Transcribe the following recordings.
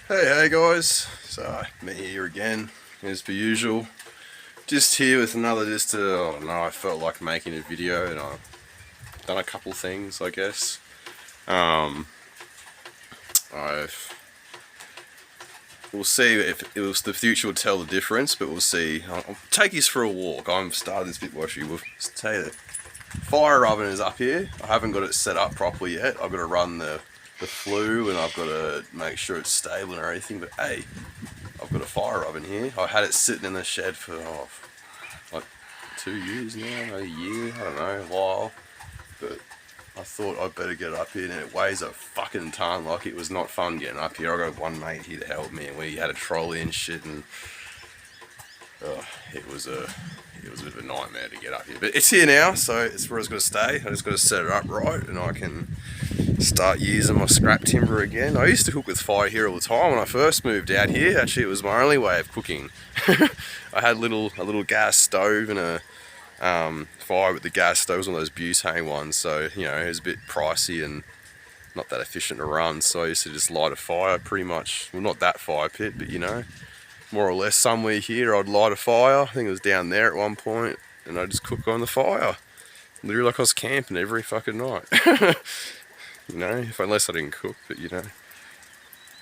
Hey guys, so me here again as per usual, just here with another I don't know, I felt like making a video and I've done a couple things I guess. We'll see if it was the future will tell the difference, but we'll see. I'll take you for a walk. I'm starting this bit watch you. We'll tell you that fire oven is up here. I haven't got it set up properly yet. I've got to run the flue and I've got to make sure it's stable and everything, but hey, I've got a fire oven here. I had it sitting in the shed for like 2 years now, a year, I don't know, a while, but I thought I'd better get up here, and it weighs a fucking ton. Like, it was not fun getting up here. I got one mate here to help me, and we had a trolley and shit, and it was a bit of a nightmare to get up here. But it's here now, so it's where it's got to stay. I just got to set it up right, and I can start using my scrap timber again. I used to cook with fire here all the time when I first moved out here. Actually, it was my only way of cooking. I had a little gas stove and a fire with the gas stoves, one of those butane ones, so you know, it was a bit pricey and not that efficient to run, so I used to just light a fire pretty much, well, not that fire pit, but you know, more or less somewhere here I'd light a fire. I think it was down there at one point, and I'd just cook on the fire, literally like I was camping every fucking night. You know, unless I didn't cook, but you know,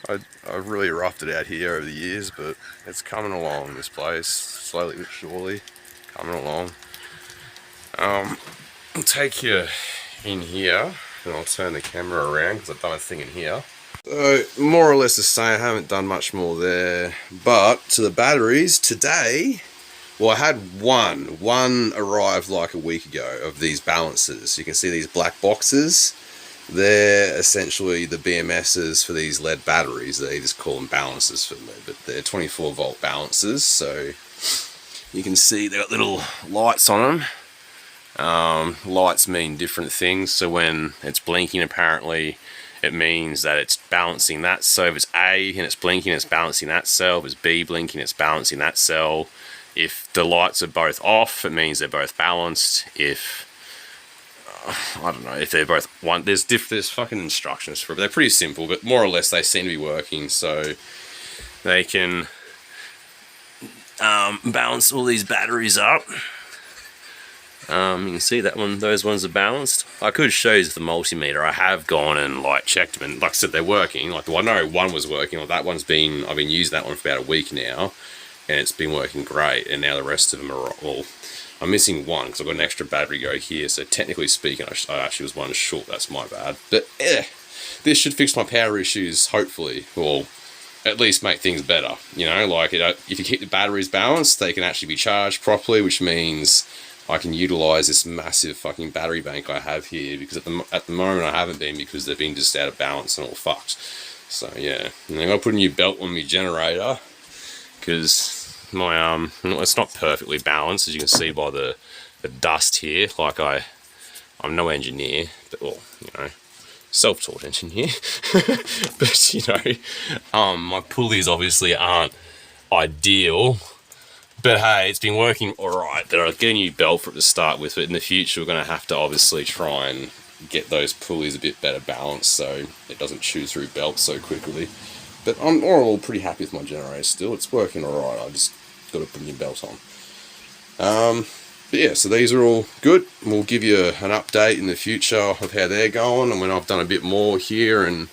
I've really roughed it out here over the years, but it's coming along, this place, slowly but surely, coming along. I'll take you in here, and I'll turn the camera around because I've done a thing in here. So, more or less the same, I haven't done much more there, but to the batteries, today, well, I had one arrived like a week ago of these balances. You can see these black boxes. They're essentially the BMSs for these lead batteries. They just call them balancers for lead, but they're 24 volt balancers, so you can see they've got little lights on them. Lights mean different things, so when it's blinking, apparently it means that it's balancing that. So if it's A and it's blinking, it's balancing that cell. If it's B blinking, it's balancing that cell. If the lights are both off, it means they're both balanced. If I don't know, if they're both one, there's fucking instructions for it, but they're pretty simple, but more or less they seem to be working, so they can balance all these batteries up. You can see that one, those ones are balanced. I could show you the multimeter. I have gone and like checked them, and like I said, they're working. Like I know one was working, or that one's been, I've been using that one for about a week now, and it's been working great, and now the rest of them are all, I'm missing one because I've got an extra battery go here, so technically speaking I actually was one short, that's my bad. But this should fix my power issues, hopefully, or at least make things better. You know, like if you keep the batteries balanced, they can actually be charged properly, which means I can utilize this massive fucking battery bank I have here, because at the moment I haven't been, because they've been just out of balance and all fucked. So yeah, and I'm gonna put a new belt on my generator, because my it's not perfectly balanced, as you can see by the dust here. Like I'm no engineer, but well, you know, self-taught engineer. But you know, my pulleys obviously aren't ideal, but hey, it's been working alright. But I'll get a new belt for it to start with, but in the future we're going to have to obviously try and get those pulleys a bit better balanced so it doesn't chew through belts so quickly. But I'm all pretty happy with my generator still. It's working alright. I just got to put a new belt on. But yeah, so these are all good. We'll give you an update in the future of how they're going, and when I've done a bit more here and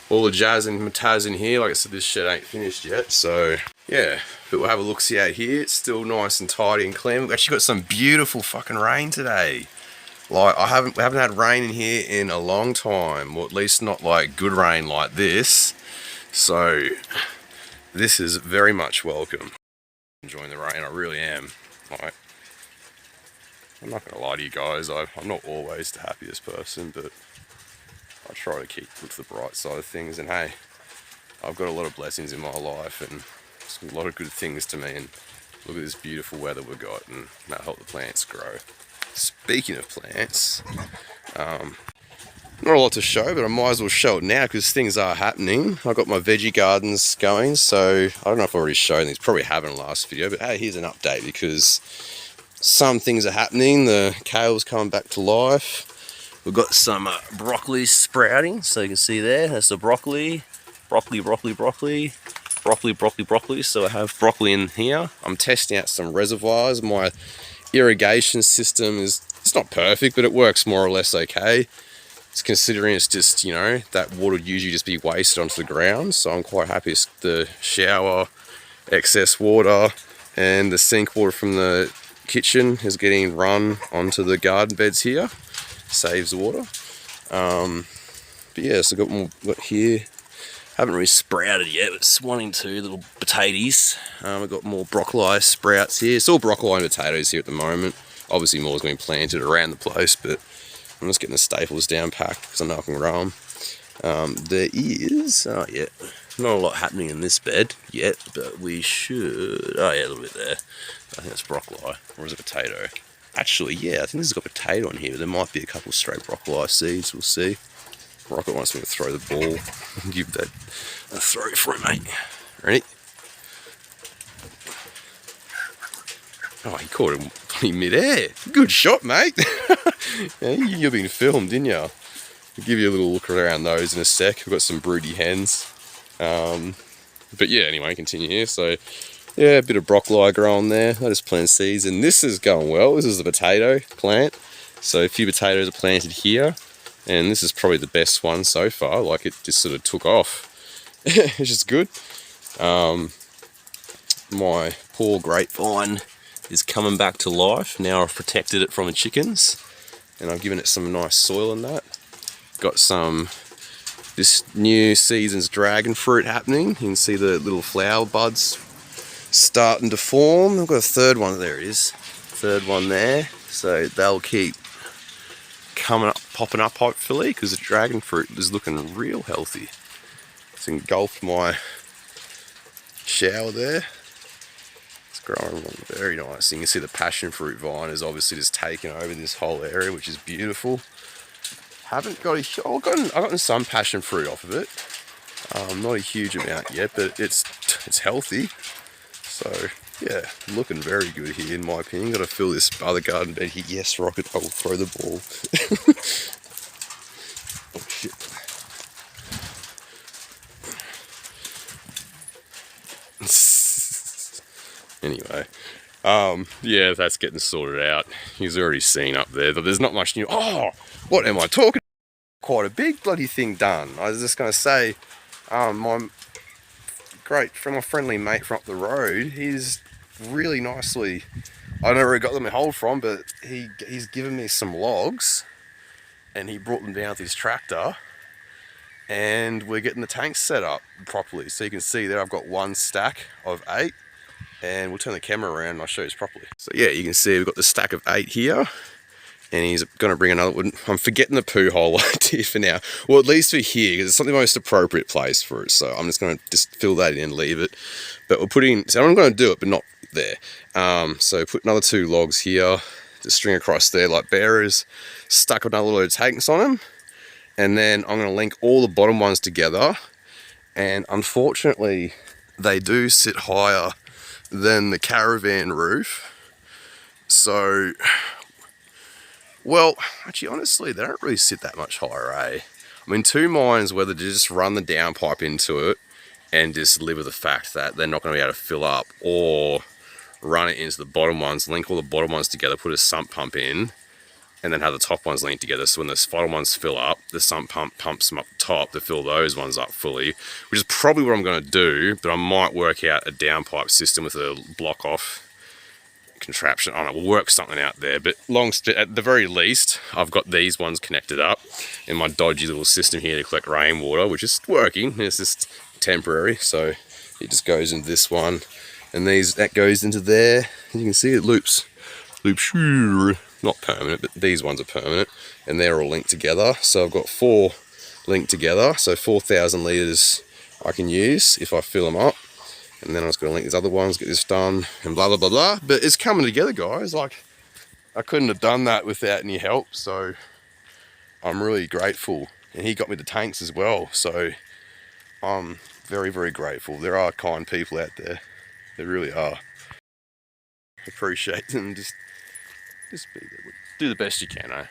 all the jazz and mataz in here. Like I said, this shit ain't finished yet, so yeah. But we'll have a look-see out here. It's still nice and tidy and clean. We've actually got some beautiful fucking rain today. Like, we haven't had rain in here in a long time, or at least not like good rain like this. So this is very much welcome. Enjoying the rain, I really am. Like, I'm not gonna lie to you guys, I'm not always the happiest person, but I try to look to the bright side of things, and hey, I've got a lot of blessings in my life and a lot of good things to me, and look at this beautiful weather we've got, and that'll help the plants grow. Speaking of plants, not a lot to show, but I might as well show it now because things are happening. I've got my veggie gardens going, so I don't know if I've already shown these, probably haven't in the last video, but hey, here's an update because some things are happening. The kale's coming back to life. We've got some broccoli sprouting, so you can see there, that's the broccoli. broccoli, broccoli, broccoli, broccoli, broccoli, broccoli. So I have broccoli in here. I'm testing out some reservoirs. My irrigation system it's not perfect, but it works more or less okay. It's considering it's just, you know, that water would usually just be wasted onto the ground. So I'm quite happy it's the shower, excess water, and the sink water from the kitchen is getting run onto the garden beds here. Saves water. But yeah, so got here. Haven't really sprouted yet, but it's 1 and 2 little potatoes. I've got more broccoli sprouts here. It's all broccoli and potatoes here at the moment. Obviously more's been planted around the place, but I'm just getting the staples down packed because I know I can grow them. There is, not a lot happening in this bed yet, but we should, a little bit there. I think that's broccoli, or is it potato? Actually, yeah, I think this has got potato on here, but there might be a couple straight broccoli seeds, we'll see. Rocket wants me to throw the ball. Give that a throw for him, mate. Ready? Oh, he caught him in mid-air. Good shot, mate. Yeah, you've been filmed, didn't you? I'll give you a little look around those in a sec. We've got some broody hens. But yeah, anyway, continue here. So, yeah, a bit of broccoli growing there. I just planted seeds, and this is going well. This is the potato plant. So a few potatoes are planted here, and this is probably the best one so far. Like, it just sort of took off. It's just good. My poor grapevine is coming back to life. Now I've protected it from the chickens, and I've given it some nice soil and that. Got this new season's dragon fruit happening. You can see the little flower buds starting to form. I've got a third one, there it is. Third one there. So they'll keep coming up, popping up hopefully, because the dragon fruit is looking real healthy. It's engulfed my shower there. Growing along very nice. You can see the passion fruit vine is obviously just taken over this whole area, which is beautiful. Haven't got I've gotten some passion fruit off of it. Not a huge amount yet, but it's healthy. So yeah, looking very good here in my opinion. Got to fill this other garden bed here. Yes, Rocket, I will throw the ball. Oh shit. Anyway, yeah, that's getting sorted out. He's already seen up there, but there's not much new. Oh, what am I talking about? Quite a big bloody thing done. I was just going to say, my friendly mate from up the road, he's really nicely, I don't know where he got them in hold from, but he's given me some logs, and he brought them down with his tractor, and we're getting the tanks set up properly. So you can see there I've got one stack of 8. And we'll turn the camera around and I'll show you properly. So yeah, you can see we've got the stack of 8 here, and he's going to bring another one. I'm forgetting the poo hole idea for now. Well, at least for here, because it's not the most appropriate place for it. So I'm just going to just fill that in and leave it. But we're putting, so I'm going to do it, but not there. So put another 2 logs here, just string across there like bearers, stuck another load of tanks on them. And then I'm going to link all the bottom ones together. And unfortunately, they do sit higher than the caravan roof. So, well, actually honestly they don't really sit that much higher, eh? I'm in 2 minds whether to just run the downpipe into it and just live with the fact that they're not going to be able to fill up, or run it into the bottom ones, link all the bottom ones together, put a sump pump in, and then have the top ones linked together, so when the bottom ones fill up, the sump pump pumps them up the top to fill those ones up fully, which is probably what I'm going to do. But I might work out a downpipe system with a block off contraption. I don't know, we'll work something out there. But at the very least, I've got these ones connected up in my dodgy little system here to collect rainwater, which is working. It's just temporary, so it just goes into this one, and that goes into there. And you can see it loops. Not permanent, but these ones are permanent, and they're all linked together. So I've got 4 linked together, so 4,000 litres I can use if I fill them up. And then I was going to link these other ones, get this done, and blah blah blah blah. But it's coming together, guys. Like, I couldn't have done that without any help, so I'm really grateful. And he got me the tanks as well, so I'm very, very grateful. There are kind people out there. There really are. Appreciate them. Just be there. Do the best you can, eh?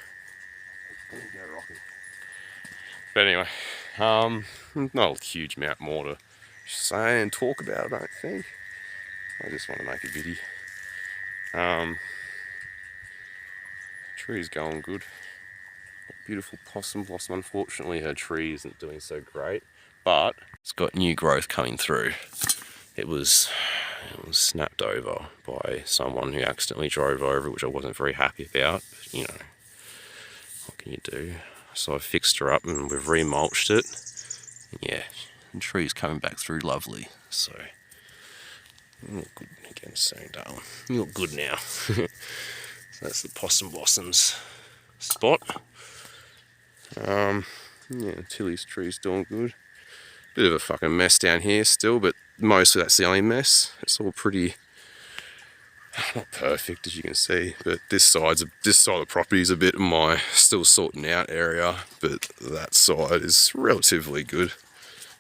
There you go, Rocky. But anyway, Not a huge amount more to say and talk about, I don't think. I just want to make a video. Tree's going good. Beautiful possum blossom. Unfortunately, her tree isn't doing so great, but it's got new growth coming through. It was snapped over by someone who accidentally drove over it, which I wasn't very happy about. But, you know, what can you do? So I fixed her up and we've remulched it. Yeah, the tree's coming back through lovely. So you look good again soon, darling. You look good now. So that's the possum blossoms spot. Yeah, Tilly's tree's doing good. Bit of a fucking mess down here still, but mostly that's the only mess. It's all pretty, not perfect as you can see, but this side of the property is a bit of my still sorting out area, but that side is relatively good.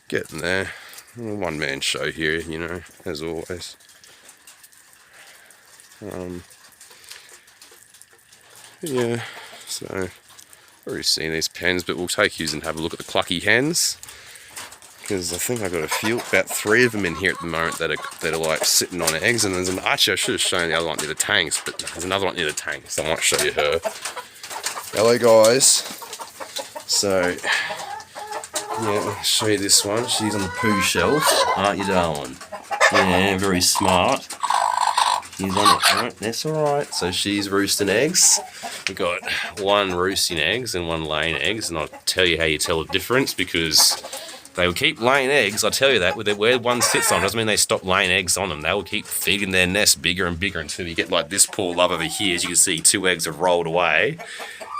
Getting there. One man show here, you know, as always. Yeah, so already seen these pens, but we'll take yous and have a look at the clucky hens, because I think I've got about 3 of them in here at the moment that are like sitting on eggs, and there's actually I should have shown the other one near the tanks, but there's another one near the tanks, so I might show you her. Hello guys. So yeah, I'll show you this one. She's on the poo shelf, aren't you, darling? Yeah, very smart. She's on it, right? That's alright. So she's roosting eggs. We've got 1 roosting eggs and 1 laying eggs, and I'll tell you how you tell the difference, because they will keep laying eggs, I'll tell you that, where one sits on doesn't mean they stop laying eggs on them. They will keep feeding their nest bigger and bigger until you get like this poor love over here. As you can see, 2 eggs have rolled away.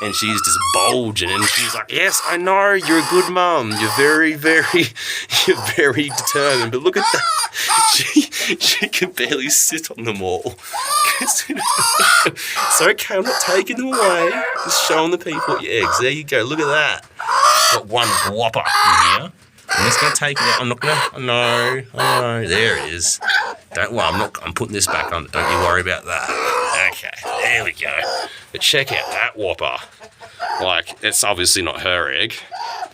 And she's just bulging, and she's like, yes, I know, you're a good mum. You're very, very determined. But look at that. She can barely sit on them all. It's okay, I'm not taking them away. Just showing the people your eggs. There you go, look at that. Got 1 whopper in here. I'm just going to take it out. I'm not going to, no, there it is. Don't worry, I'm putting this back on. Don't you worry about that. Okay, there we go. But check out that whopper. Like, it's obviously not her egg.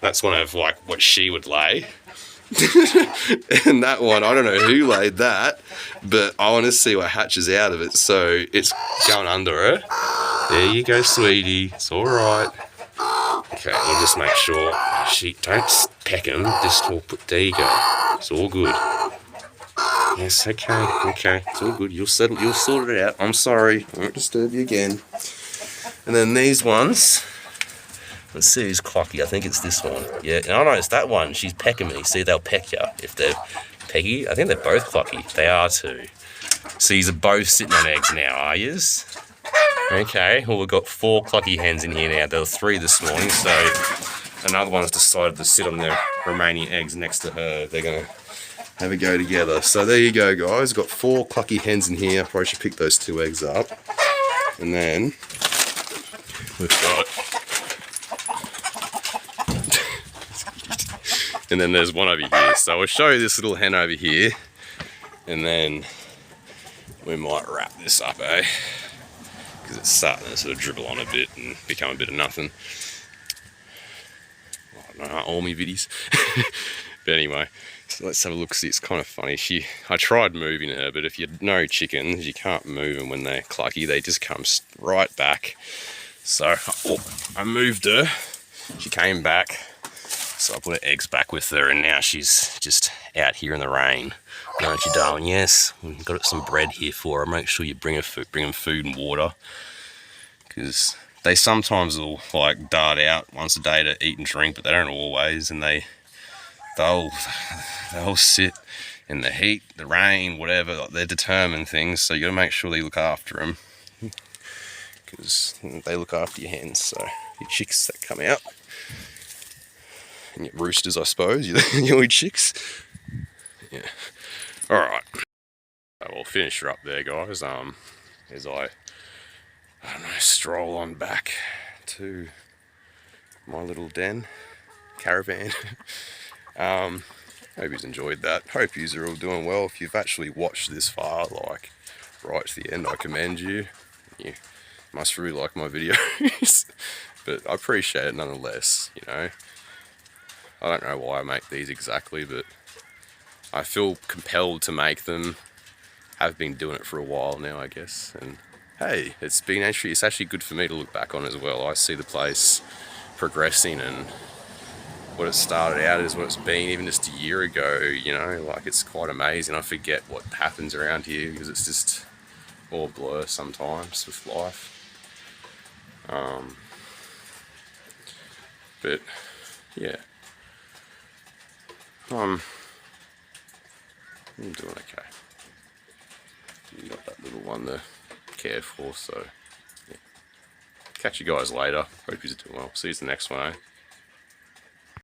That's one of, like, what she would lay. And that one, I don't know who laid that, but I want to see what hatches out of it. So it's going under her. There you go, sweetie. It's all right. Okay, we'll just make sure she don't peck him. Just we'll put, there you go. It's all good. Yes, okay, it's all good. You'll sort it out. I'm sorry, I won't disturb you again. And then these ones, let's see who's clocky. I think it's this one. Yeah, no, it's that one. She's pecking me. See, they'll peck you if they're peggy. I think they're both clocky. They are too. So you're both sitting on eggs now, are yous? Okay, well, we've got 4 clocky hens in here now. There were 3 this morning, so another one's decided to sit on the remaining eggs next to her. They're going to have a go together. So there you go, guys. Got 4 clucky hens in here. Probably should pick those 2 eggs up. And then we've got and then there's one over here. So I'll show you this little hen over here, and then we might wrap this up, because it's starting to sort of dribble on a bit and become a bit of nothing. I don't know, all my viddies. But anyway, so let's have a look. See, it's kind of funny. I tried moving her, but if you know chickens, you can't move them when they're clucky. They just come right back. So I moved her. She came back. So I put her eggs back with her, and now she's just out here in the rain. Aren't you, darling? Yes. We've got some bread here for her. Make sure you bring them food and water, because they sometimes will like dart out once a day to eat and drink, but they don't always, and they'll sit in the heat, the rain, whatever. Like, they're determined things, so you got to make sure that you look after them, because they look after your hens. So your chicks that come out, and your roosters, I suppose, your chicks. Yeah. All right. We'll finish her up there, guys. As I don't know, stroll on back to my little den, caravan. Hope you've enjoyed that. Hope yous are all doing well. If you've actually watched this far, like right to the end, I commend you. You must really like my videos, but I appreciate it nonetheless. You know, I don't know why I make these exactly, but I feel compelled to make them. I've been doing it for a while now, I guess, and hey, it's actually good for me to look back on as well. I see the place progressing and what it started out as, what it's been even just a year ago, you know, like it's quite amazing. I forget what happens around here because it's just all blur sometimes with life. But yeah, I'm doing okay. You got that little one to care for, so yeah. Catch you guys later. Hope you're doing well. See you in the next one, eh?